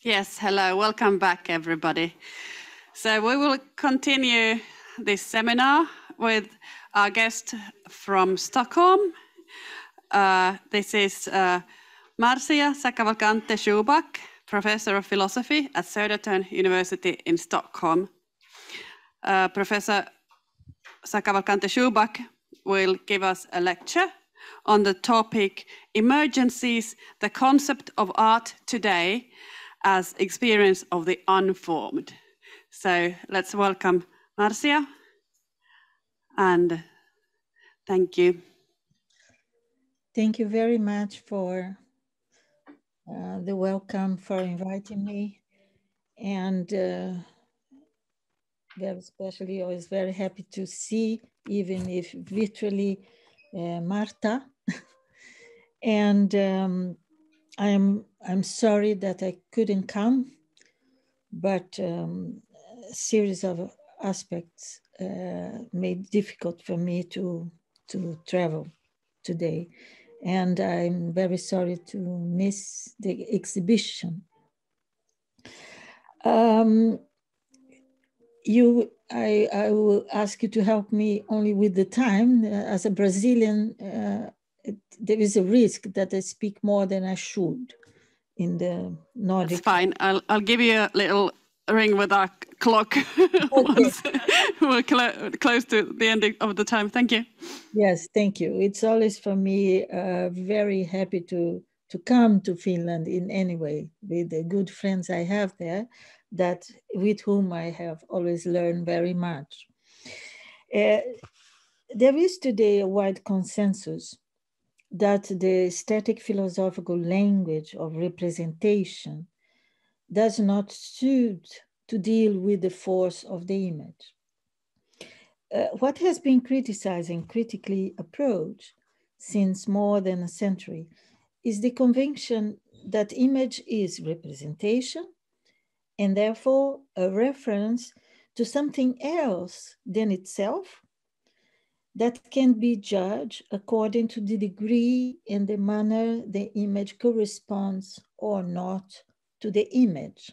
Yes, hello, welcome back everybody. So we will continue this seminar with our guest from Stockholm. This is Marcia Cavalcante Schuback, Professor of Philosophy at Södertörn University in Stockholm. Professor Cavalcante Schuback will give us a lecture on the topic Emergences, the concept of art today as experience of the unformed. So let's welcome Marcia, and thank you. Thank you very much for the welcome, for inviting me, and very especially I was very happy to see, even if virtually, Marta. And I'm sorry that I couldn't come, but a series of aspects made it difficult for me to travel today. And I'm very sorry to miss the exhibition. I will ask you to help me only with the time. As a Brazilian, there is a risk that I speak more than I should in the Nordic. That's fine. I'll give you a little ring with our clock. Okay. Once we're close to the end of the time. Thank you. Yes, thank you. It's always for me very happy to come to Finland in any way with the good friends I have there, that with whom I have always learned very much. There is today a wide consensus that the aesthetic philosophical language of representation does not suit to deal with the force of the image. What has been criticized and critically approached since more than a century is the conviction that image is representation and therefore a reference to something else than itself that can be judged according to the degree and the manner the image corresponds or not to the image.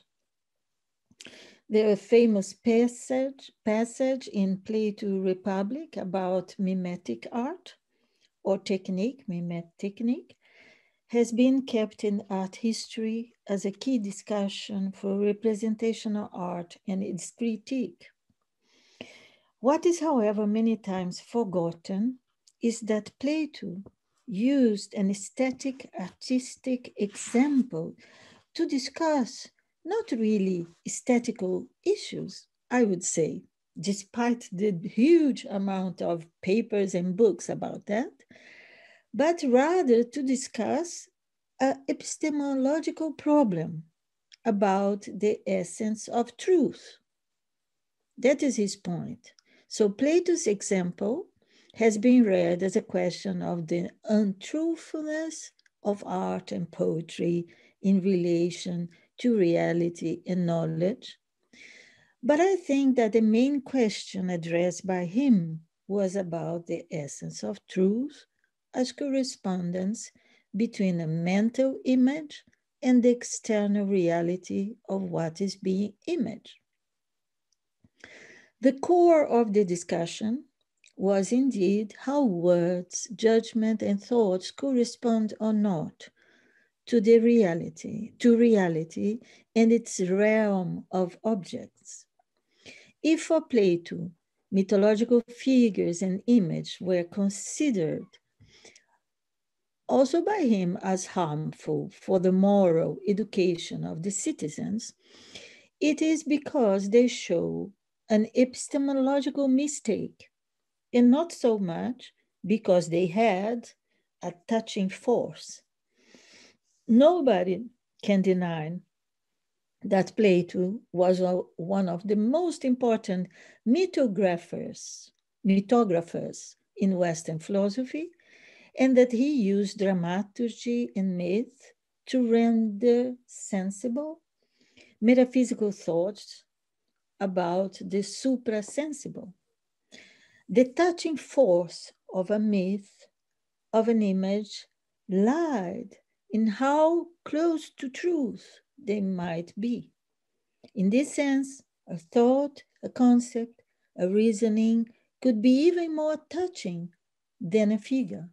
There a famous passage in Plato Republic about mimetic art or technique, mimetic technique, has been kept in art history as a key discussion for representational art and its critique. What is, however, many times forgotten is that Plato used an aesthetic artistic example to discuss not really aesthetical issues, I would say, despite the huge amount of papers and books about that, but rather to discuss an epistemological problem about the essence of truth. That is his point. So Plato's example has been read as a question of the untruthfulness of art and poetry in relation to reality and knowledge. But I think that the main question addressed by him was about the essence of truth as correspondence between a mental image and the external reality of what is being imaged. The core of the discussion was indeed how words, judgment, and thoughts correspond or not to the reality, and its realm of objects. If for Plato, mythological figures and images were considered also by him as harmful for the moral education of the citizens, it is because they show an epistemological mistake, and not so much because they had a touching force. Nobody can deny that Plato was one of the most important mythographers in Western philosophy, and that he used dramaturgy and myth to render sensible metaphysical thoughts about the suprasensible. The touching force of a myth, of an image, lied in how close to truth they might be. In this sense, a thought, a concept, a reasoning could be even more touching than a figure.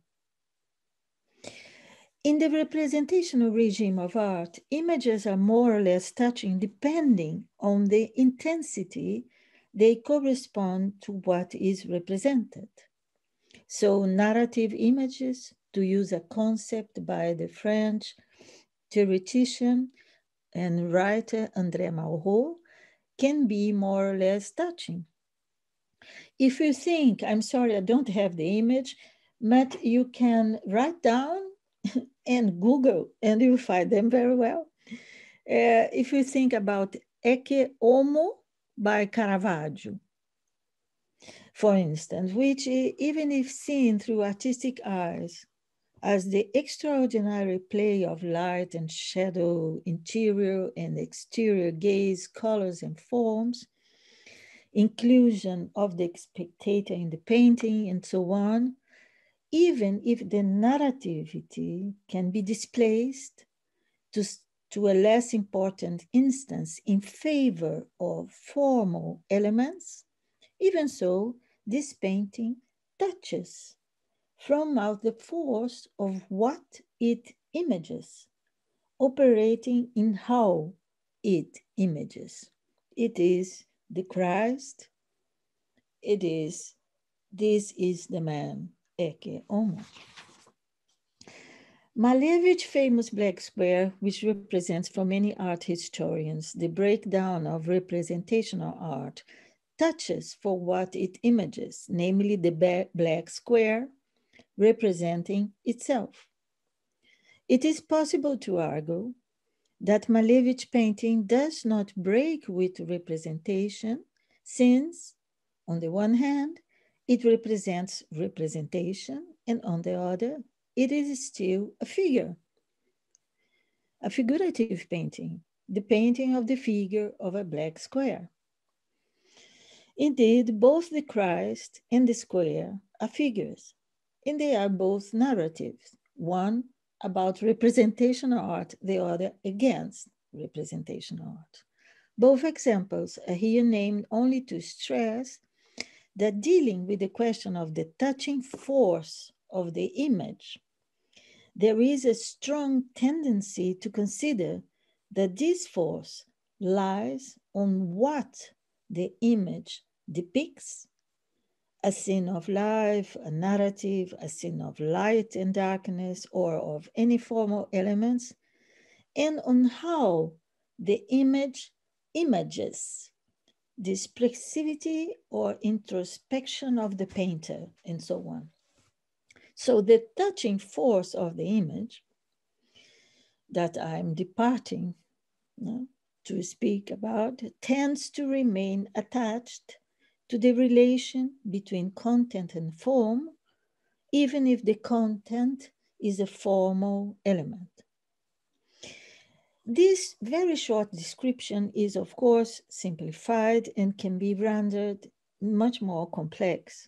In the representational regime of art, images are more or less touching depending on the intensity they correspond to what is represented. So narrative images, to use a concept by the French theoretician and writer André Malraux, can be more or less touching. If you think, I'm sorry, I don't have the image, but you can write down and Google, and you'll find them very well. If you think about Ecce Homo by Caravaggio, for instance, which even if seen through artistic eyes, as the extraordinary play of light and shadow, interior and exterior gaze, colors and forms, inclusion of the spectator in the painting, and so on, even if the narrativity can be displaced to a less important instance in favor of formal elements, even so, this painting touches from out the force of what it images, operating in how it images. It is the Christ, it is, this is the man, Ecce Homo. Malevich's famous black square, which represents for many art historians the breakdown of representational art, touches for what it images, namely the black square representing itself. It is possible to argue that Malevich's painting does not break with representation, since, on the one hand, it represents representation, and on the other, it is still a figure, a figurative painting, the painting of the figure of a black square. Indeed, both the Christ and the square are figures, and they are both narratives, one about representational art, the other against representational art. Both examples are here named only to stress that dealing with the question of the touching force of the image, there is a strong tendency to consider that this force lies on what the image depicts: a scene of life, a narrative, a scene of light and darkness, or of any formal elements, and on how the image images the expressivity or introspection of the painter, and so on. So the touching force of the image that I'm departing to speak about tends to remain attached to the relation between content and form, even if the content is a formal element. This very short description is, of course, simplified and can be rendered much more complex.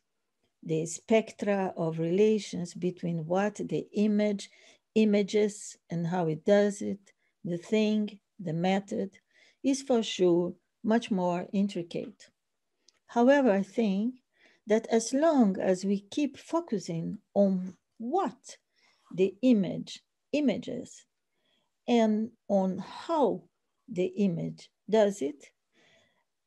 The spectra of relations between what the image images and how it does it, the thing, the method, is for sure much more intricate. However, I think that as long as we keep focusing on what the image images and on how the image does it,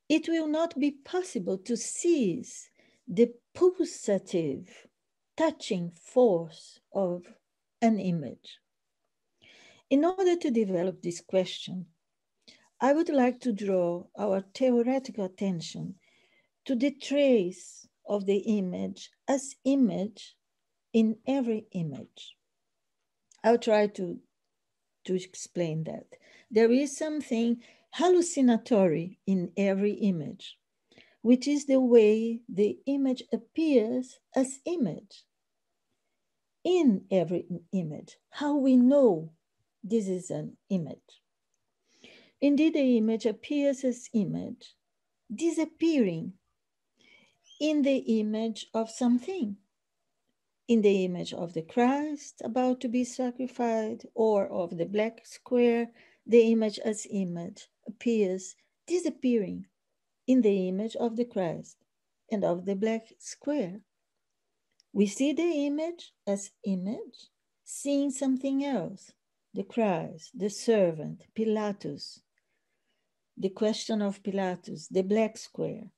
it will not be possible to seize the pulsative, touching force of an image. In order to develop this question, I would like to draw our theoretical attention to the trace of the image as image in every image. I'll try to explain that. There is something hallucinatory in every image, which is the way the image appears as image. In every image, how we know this is an image. Indeed, the image appears as image, disappearing in the image of something, in the image of the Christ about to be sacrificed, or of the black square the image as image appears disappearing in the image of the Christ and of the black square. We see the image as image, seeing something else, the Christ, the servant, Pilatus, the question of Pilatus, the black square.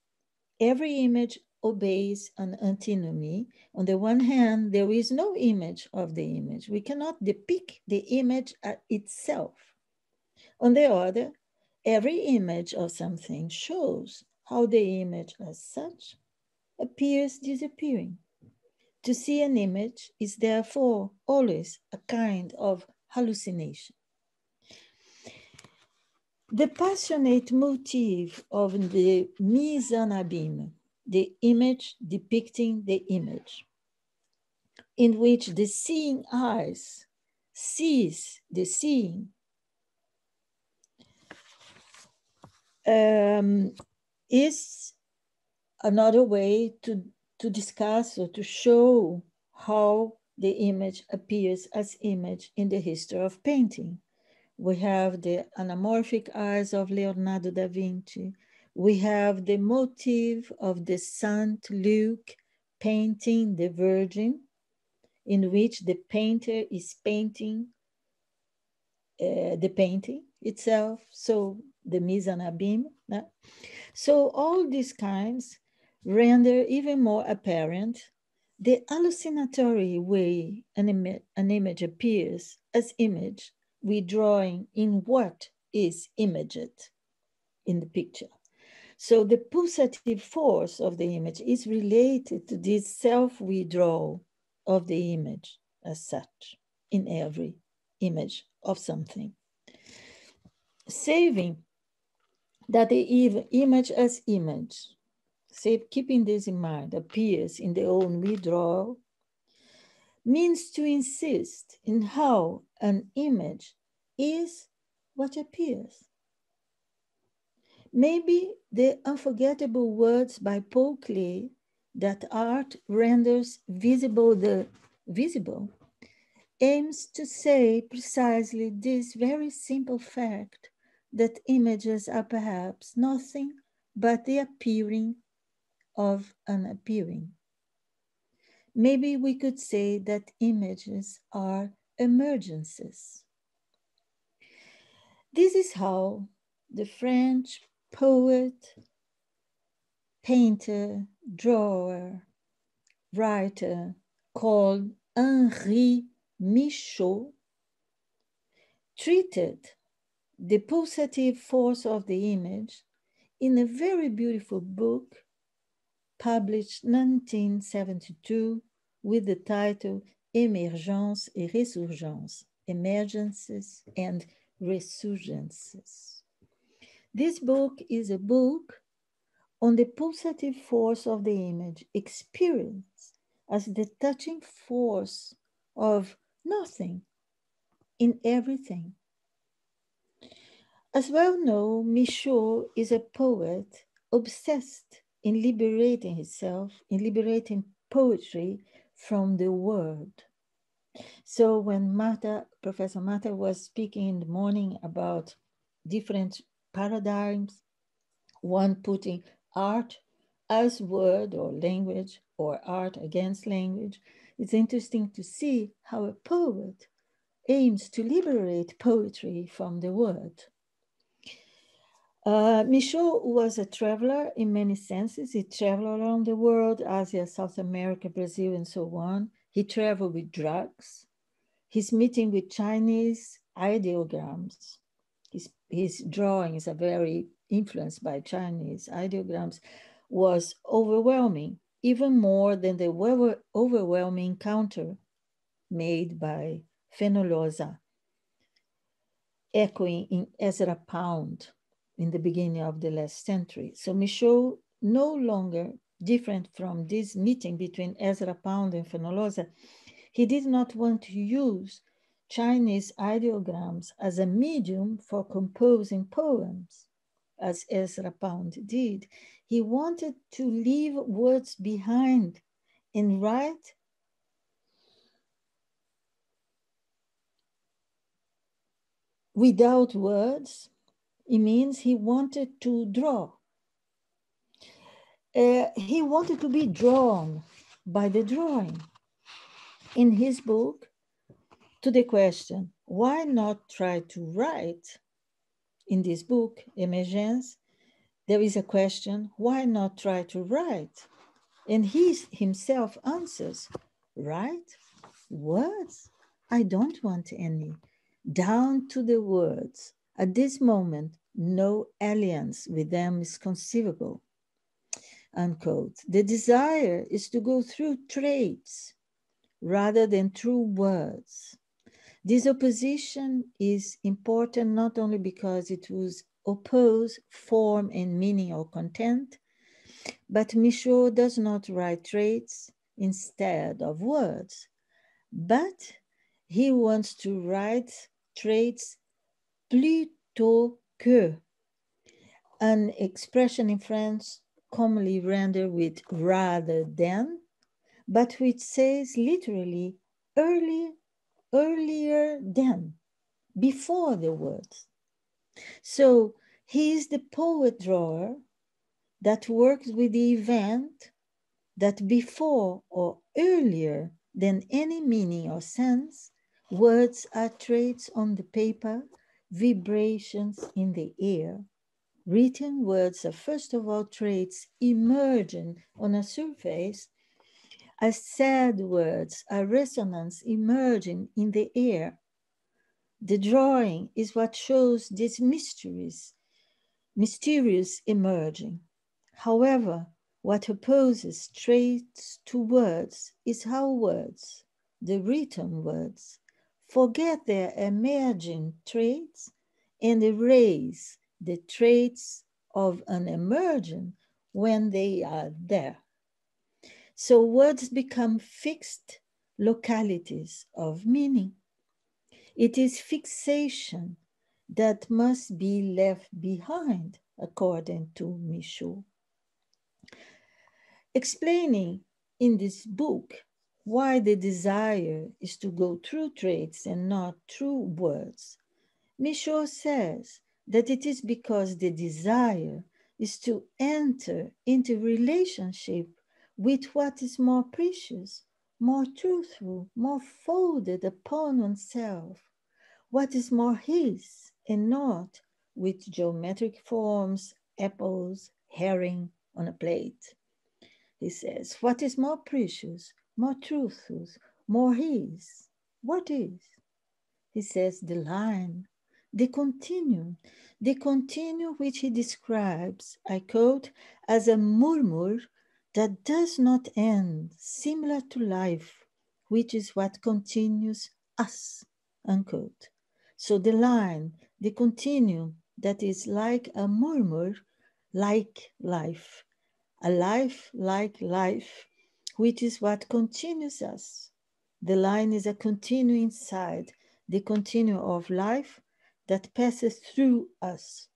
Every image obeys an antinomy. On the one hand, there is no image of the image. We cannot depict the image itself. On the other, every image of something shows how the image as such appears disappearing. To see an image is therefore always a kind of hallucination. The passionate motif of the mise en abîme, the image depicting the image, in which the seeing eyes sees the seeing, is another way to discuss or to show how the image appears as image in the history of painting. We have the anamorphic eyes of Leonardo da Vinci. We have the motif of the Saint Luke painting the Virgin, in which the painter is painting the painting itself, so the mise en abîme. So all these kinds render even more apparent the hallucinatory way an image appears as image, withdrawing in what is imaged in the picture. So the pulsative force of the image is related to this self-withdrawal of the image as such in every image of something. Saving that the image as image, keeping this in mind, appears in their own withdrawal, means to insist in how an image is what appears. Maybe the unforgettable words by Paul Klee that art renders visible the visible aims to say precisely this very simple fact that images are perhaps nothing but the appearing of an appearing. Maybe we could say that images are emergences. This is how the French poet, painter, drawer, writer called Henri Michaud treated the pulsative force of the image in a very beautiful book published 1972 with the title Emergences et Resurgences, Emergences and Resurgences. This book is a book on the pulsative force of the image experienced as the touching force of nothing in everything. As well known, Michaud is a poet obsessed in liberating himself, in liberating poetry from the word. So when Professor Marta was speaking in the morning about different paradigms, one putting art as word or language or art against language, it's interesting to see how a poet aims to liberate poetry from the word. Michaud was a traveler in many senses. He traveled around the world, Asia, South America, Brazil, and so on. He traveled with drugs. His meeting with Chinese ideograms. His drawings are very influenced by Chinese ideograms, was overwhelming, even more than the overwhelming encounter made by Fenollosa, echoing in Ezra Pound in the beginning of the last century. So Michaud, no longer different from this meeting between Ezra Pound and Fenollosa, he did not want to use Chinese ideograms as a medium for composing poems, as Ezra Pound did. He wanted to leave words behind and write without words, it means he wanted to draw. He wanted to be drawn by the drawing. In his book, to the question, why not try to write? In this book, Emergences, there is a question, why not try to write? And he himself answers, write? Words? I don't want any. Down to the words. At this moment, no alliance with them is conceivable. Unquote. The desire is to go through traits rather than through words. This opposition is important not only because it was oppose form and meaning or content, but Michaud does not write traits instead of words, but he wants to write traits plutôt que, an expression in France commonly rendered with rather than, but which says literally earlier than, before the words. So he is the poet drawer that works with the event that before or earlier than any meaning or sense, words are traits on the paper, vibrations in the air. Written words are first of all traits emerging on a surface, as said words are resonance emerging in the air. The drawing is what shows these mysterious emerging. However, what opposes traits to words is how words, the written words, forget their emerging traits and erase the traits of an emergent when they are there. So words become fixed localities of meaning. It is fixation that must be left behind, according to Michaud. Explaining in this book why the desire is to go through traits and not through words, Michaud says that it is because the desire is to enter into relationship with what is more precious, more truthful, more folded upon oneself, what is more his and not with geometric forms, apples, herring on a plate. He says, what is more precious, more truthful, more his? What is? He says, the line, the continuum which he describes, I quote, as a murmur that does not end, similar to life, which is what continues us, unquote. So the line, the continuum that is like a murmur, like life, a life like life, which is what continues us. The line is a continuum inside, the continuum of life that passes through us.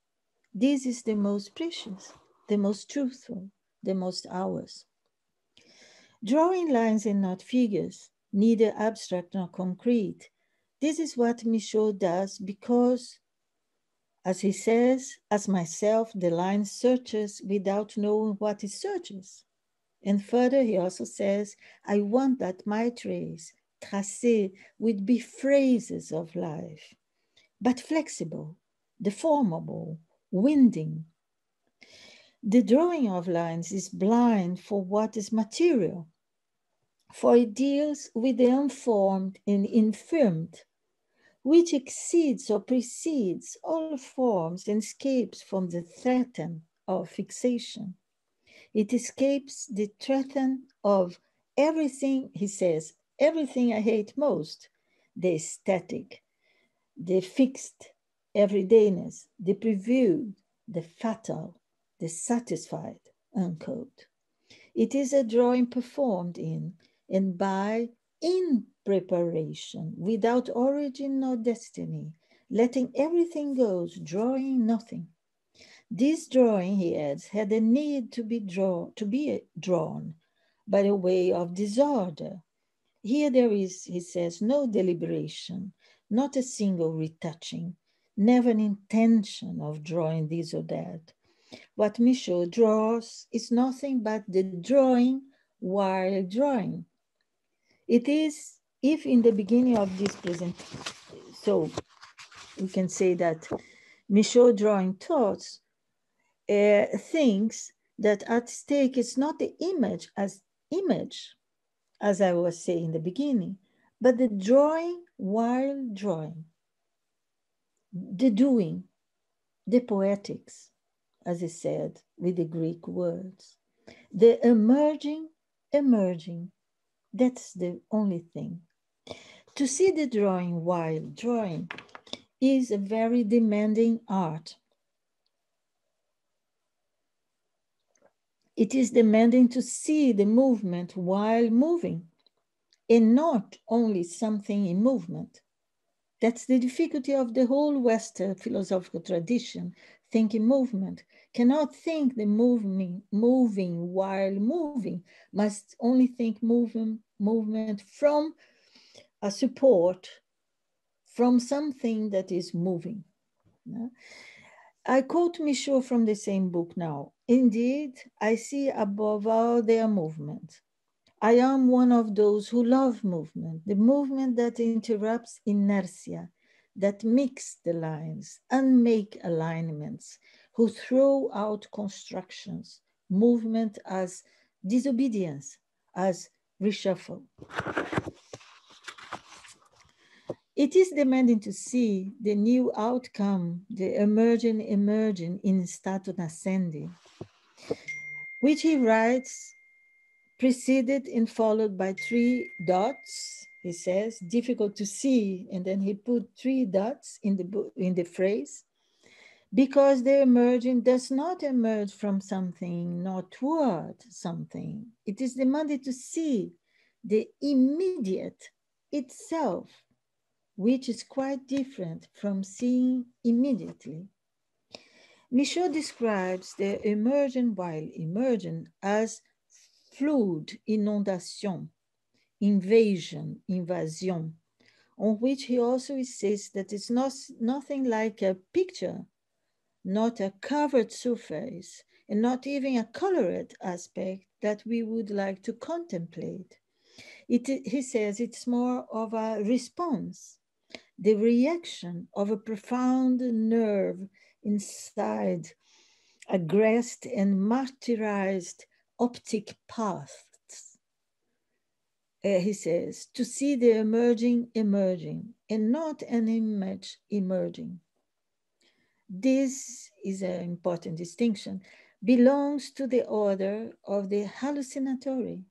This is the most precious, the most truthful, the most ours. Drawing lines and not figures, neither abstract nor concrete. This is what Michaud does because, as he says, as myself, the line searches without knowing what it searches. And further, he also says, I want that my trace, tracé, would be phrases of life, but flexible, deformable, winding. The drawing of lines is blind for what is material, for it deals with the unformed and infirmed, which exceeds or precedes all forms and escapes from the threaten of fixation. It escapes the threaten of everything, he says, everything I hate most, the static, the fixed everydayness, the previewed, the fatal, the satisfied, unquote. It is a drawing performed in and by in preparation, without origin nor destiny, letting everything go, drawing nothing. This drawing, he adds, had a need to be drawn by the way of disorder. Here there is, he says, no deliberation, not a single retouching, never an intention of drawing this or that. What Michaud draws is nothing but the drawing while drawing. It is, if in the beginning of this presentation, so we can say that Michaud drawing thoughts thinks that at stake is not the image, as I was saying in the beginning, but the drawing while drawing, the doing, the poetics, as he said with the Greek words, the emerging, that's the only thing. To see the drawing while drawing is a very demanding art. It is demanding to see the movement while moving, and not only something in movement. That's the difficulty of the whole Western philosophical tradition. Thinking movement cannot think the moving while moving, must only think movement from a support, from something that is moving. I quote Michaud from the same book now. Indeed, I see above all their movement. I am one of those who love movement, the movement that interrupts inertia, that mix the lines, unmake alignments, who throw out constructions, movement as disobedience, as reshuffle. It is demanding to see the new outcome, the emerging in stato nascendi, which he writes preceded and followed by 3 dots, he says, difficult to see, and then he put 3 dots in the phrase, because the emerging does not emerge from something, not toward something. It is demanded to see the immediate itself, which is quite different from seeing immediately. Michaud describes the emergent while emergent as flood, inondation, invasion, on which he also insists that it's nothing like a picture, not a covered surface, and not even a colored aspect that we would like to contemplate. He says it's more of a response, the reaction of a profound nerve inside aggressed and martyrized optic paths. He says, to see the emerging, and not an image emerging. This is an important distinction, belongs to the order of the hallucinatory,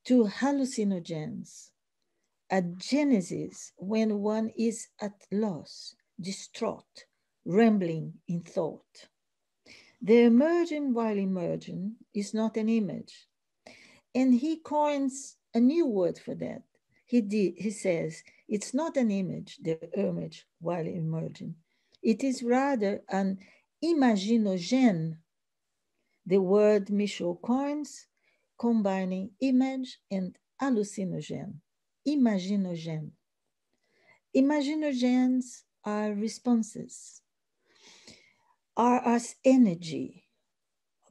to hallucinogens, a genesis when one is at loss, distraught, rambling in thought. The emerging while emerging is not an image. And he coins a new word for that. He says, it's not an image, the image while emerging. It is rather an imaginogen, the word Michaud coins, combining image and hallucinogen. Imaginogen. Imaginogens are responses, are as energy,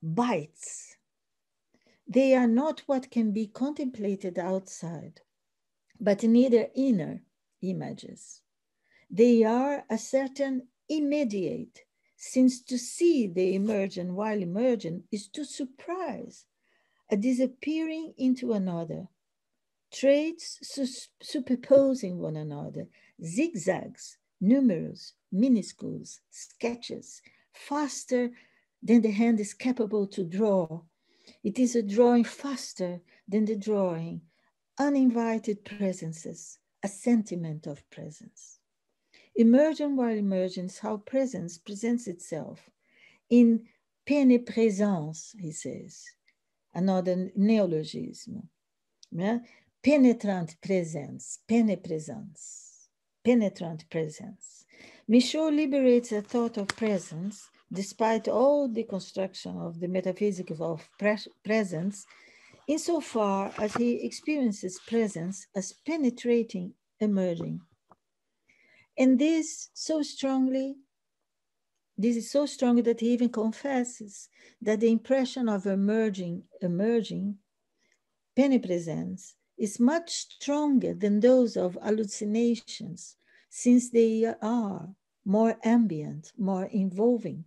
bites. They are not what can be contemplated outside, but neither inner images. They are a certain immediate, since to see the emergent while emergent is to surprise, a disappearing into another, traits superposing one another, zigzags, numerous, minuscules, sketches, faster than the hand is capable to draw. It is a drawing faster than the drawing, uninvited presences, a sentiment of presence. Emergent while emergence, how presence presents itself in pénéprésence, he says, another neologism. Yeah? Penetrant presence, pénéprésence, penetrant presence. Michaud liberates a thought of presence, despite all the construction of the metaphysics of presence, insofar as he experiences presence as penetrating, emerging. And this is so strong that he even confesses that the impression of emerging penepresence is much stronger than those of hallucinations, since they are more ambient, more involving.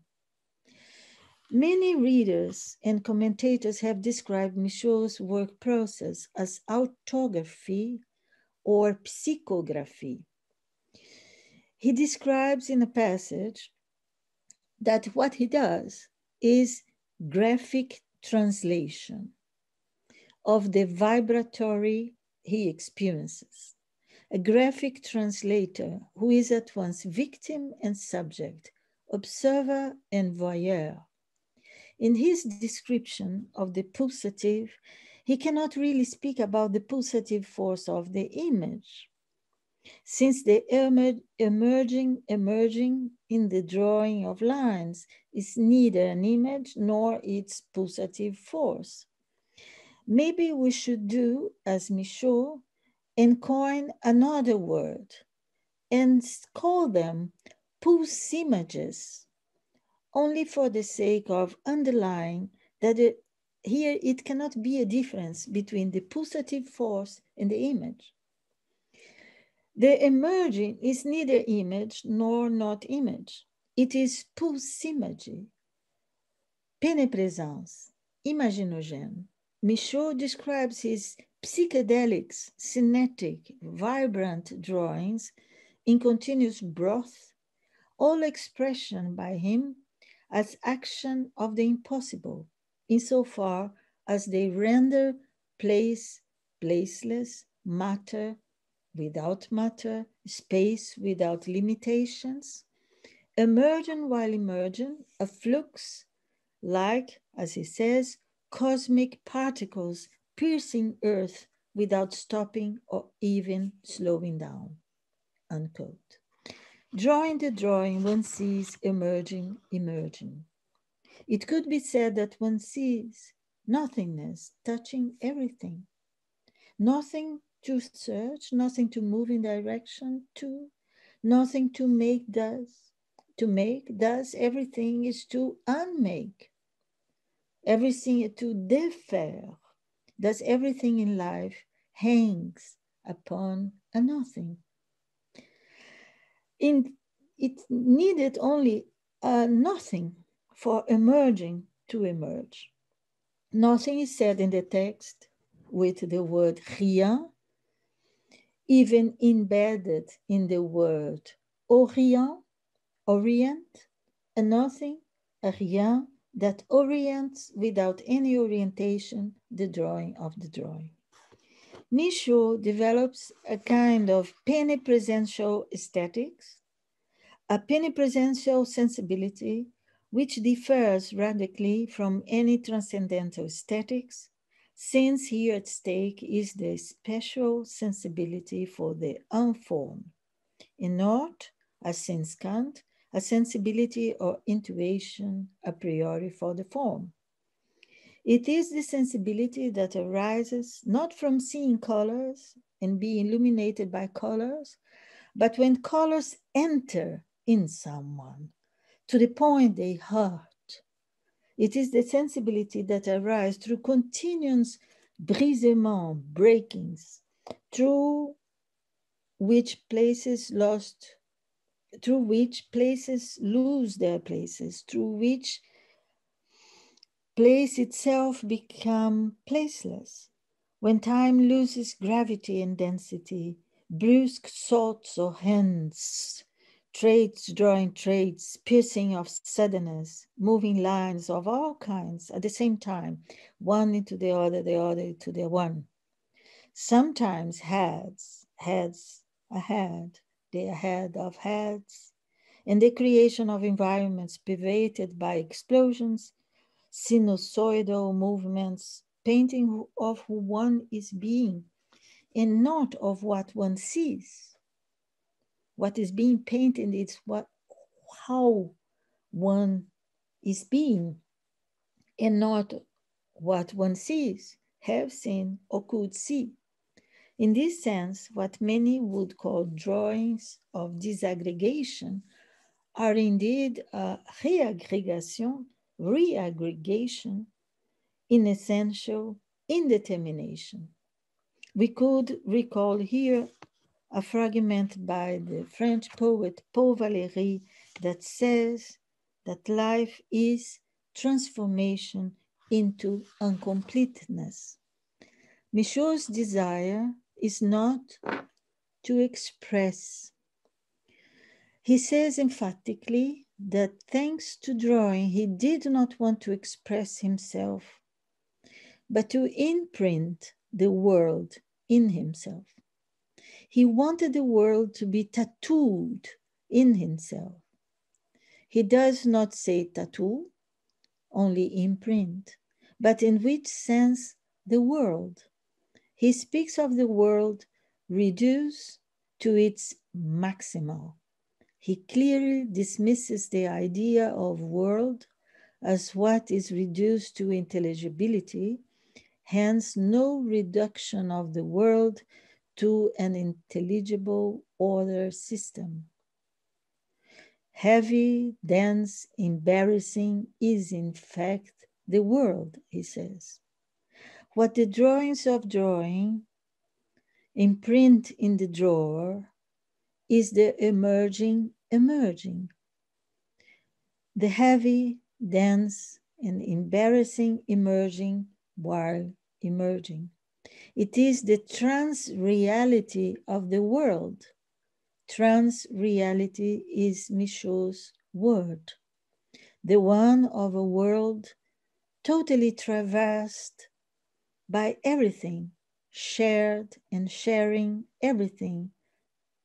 Many readers and commentators have described Michaud's work process as autography or psychography. He describes in a passage that what he does is graphic translation of the vibratory he experiences. A graphic translator who is at once victim and subject, observer and voyeur. In his description of the pulsative, he cannot really speak about the pulsative force of the image, since the emerging in the drawing of lines is neither an image nor its pulsative force. Maybe we should do as Michaud and coin another word and call them pulsimages, only for the sake of underlying that here it cannot be a difference between the pulsative force and the image. The emerging is neither image nor not image. It is pulsimagy, pénépresence, imaginogène. Michaud describes his psychedelics, cinetic, vibrant drawings in continuous broth, all expression by him as action of the impossible, insofar as they render place placeless, matter without matter, space without limitations, emergent while emergent, a flux, like, as he says, cosmic particles piercing earth without stopping or even slowing down, unquote. Drawing the drawing, one sees emerging. It could be said that one sees nothingness touching everything. Nothing to search, nothing to move in direction to, nothing to make does. To make does, everything is to unmake. Everything to défaire. Thus everything in life hangs upon a nothing. It needed only a nothing for emerging to emerge. Nothing is said in the text with the word rien, even embedded in the word orient, a nothing, a rien that orients without any orientation the drawing of the drawing. Michaud develops a kind of penipresential aesthetics, a penipresential sensibility which differs radically from any transcendental aesthetics, since here at stake is the special sensibility for the unformed, and not, as since Kant, a sensibility or intuition a priori for the form. It is the sensibility that arises not from seeing colors and being illuminated by colors, but when colors enter in someone to the point they hurt. It is the sensibility that arises through continuous brisements, breakings, through which places lose their places, through which place itself become placeless. When time loses gravity and density, brusque salts or hands, traits drawing traits, piercing of suddenness, moving lines of all kinds at the same time, one into the other to the one. Sometimes heads ahead, the ahead of heads, and the creation of environments pervaded by explosions, sinusoidal movements, painting of who one is being, and not of what one sees. What is being painted is how one is being, and not what one sees, have seen, or could see. In this sense, what many would call drawings of disaggregation are indeed a reaggregation in essential indetermination. We could recall here a fragment by the French poet Paul Valéry that says that life is transformation into incompleteness. Michaud's desire is not to express. He says emphatically that thanks to drawing, he did not want to express himself, but to imprint the world in himself. He wanted the world to be tattooed in himself. He does not say tattoo, only imprint, but in which sense the world? He speaks of the world reduced to its maximal. He clearly dismisses the idea of world as what is reduced to intelligibility, hence no reduction of the world to an intelligible order system. Heavy, dense, embarrassing is in fact the world, he says. What the drawings of drawing imprint in the drawer is the emerging. The heavy, dense, and embarrassing emerging while emerging. It is the trans-reality of the world. Trans-reality is Michaud's word, the one of a world totally traversed by everything, shared and sharing everything,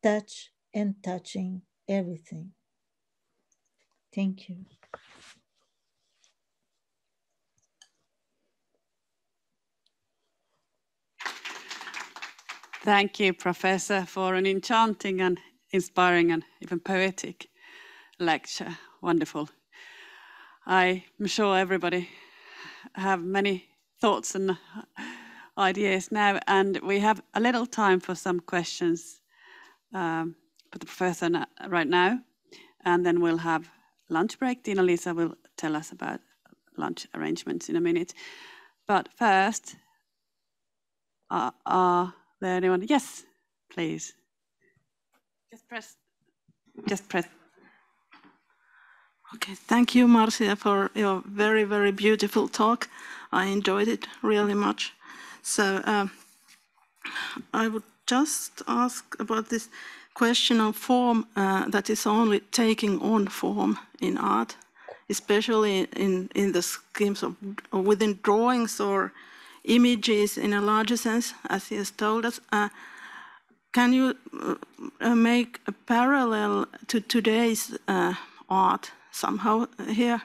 touch and touching everything. Thank you. Thank you, Professor, for an enchanting and inspiring and even poetic lecture. Wonderful. I'm sure everybody have many thoughts and ideas now, and we have a little time for some questions for the professor right now, and then we'll have lunch break. Tiina-Liisa will tell us about lunch arrangements in a minute. But first, are there anyone? Yes, please. Just press. Okay, thank you, Marcia, for your very, very beautiful talk. I enjoyed it really much. So I would just ask about this question of form that is only taking on form in art, especially in the schemes of within drawings or images in a larger sense, as he has told us. Can you make a parallel to today's art somehow here?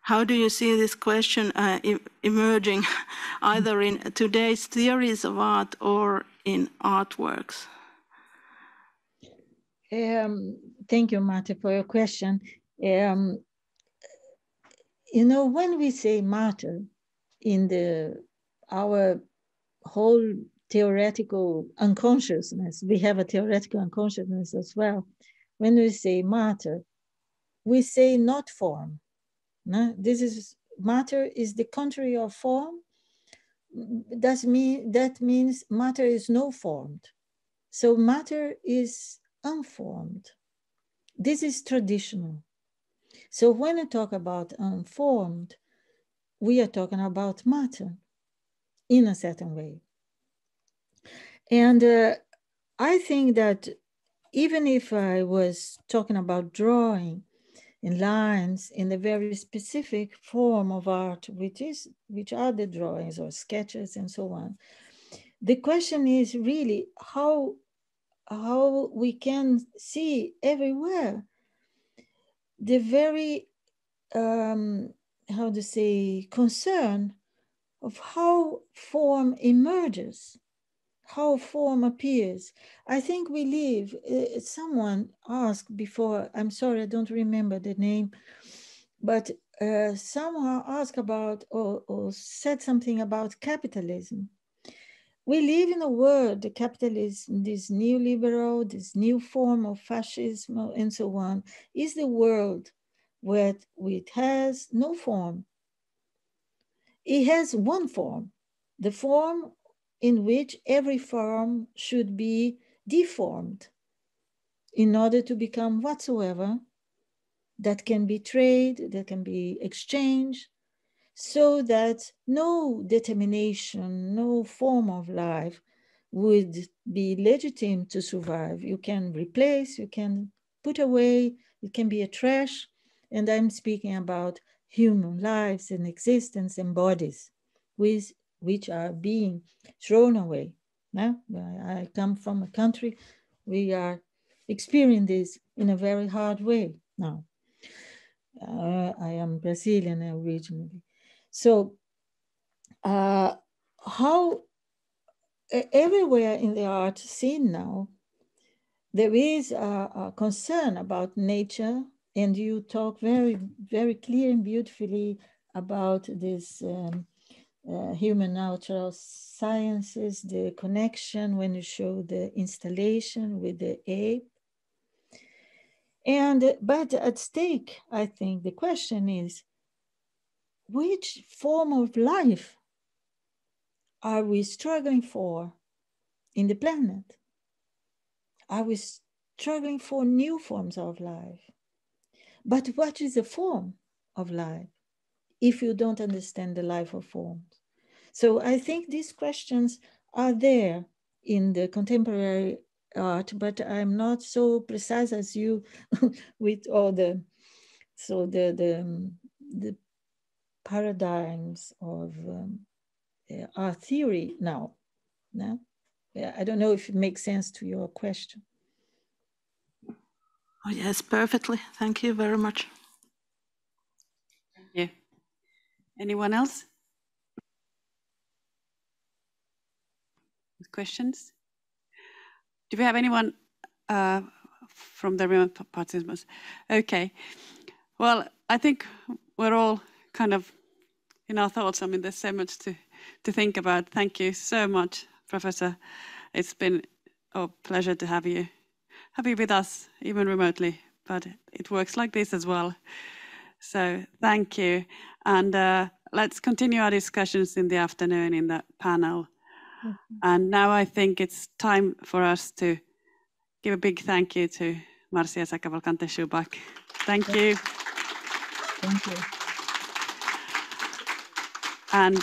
How do you see this question emerging either in today's theories of art or in artworks? Thank you, Marta, for your question. You know, when we say matter in our whole theoretical unconsciousness, we have a theoretical unconsciousness as well. When we say matter, we say not form. No? Matter is the contrary of form. That means matter is no formed. So matter is unformed. This is traditional. So when we talk about unformed, we are talking about matter in a certain way. And I think that even if I was talking about drawing in lines in a very specific form of art, which are the drawings or sketches and so on, the question is really how we can see everywhere the very concern of how form emerges, how form appears. I think we live, someone asked before, I'm sorry, I don't remember the name, but someone asked about or said something about capitalism. We live in a world, the capitalism, this neoliberal, this new form of fascism, and so on, is the world where it has no form. It has one form, the form in which every form should be deformed in order to become whatsoever that can be traded, that can be exchanged, so that no determination, no form of life would be legitimate to survive. You can replace, you can put away, it can be a trash. And I'm speaking about human lives and existence and bodies which are being thrown away. Now, I come from a country, we are experiencing this in a very hard way now. I am Brazilian originally. So how everywhere in the art scene now, there is a concern about nature, and you talk very, very clear and beautifully about this human natural sciences, the connection when you show the installation with the ape. But at stake, I think the question is, which form of life are we struggling for in the planet? Are we struggling for new forms of life? But what is a form of life if you don't understand the life of forms? So I think these questions are there in the contemporary art, but I'm not so precise as you with all the paradigms of our theory now. No? Yeah, I don't know if it makes sense to your question. Oh, yes, perfectly. Thank you very much. Yeah. Anyone else? With questions? Do we have anyone from the remote participants? Okay. Well, I think we're all kind of in our thoughts. I mean, there's so much to think about. Thank you so much, Professor. It's been a pleasure to have you with us, even remotely. But it works like this as well. So thank you. And let's continue our discussions in the afternoon in the panel. And now I think it's time for us to give a big thank you to Marcia Cavalcante Schuback. Thank you. Thank you. And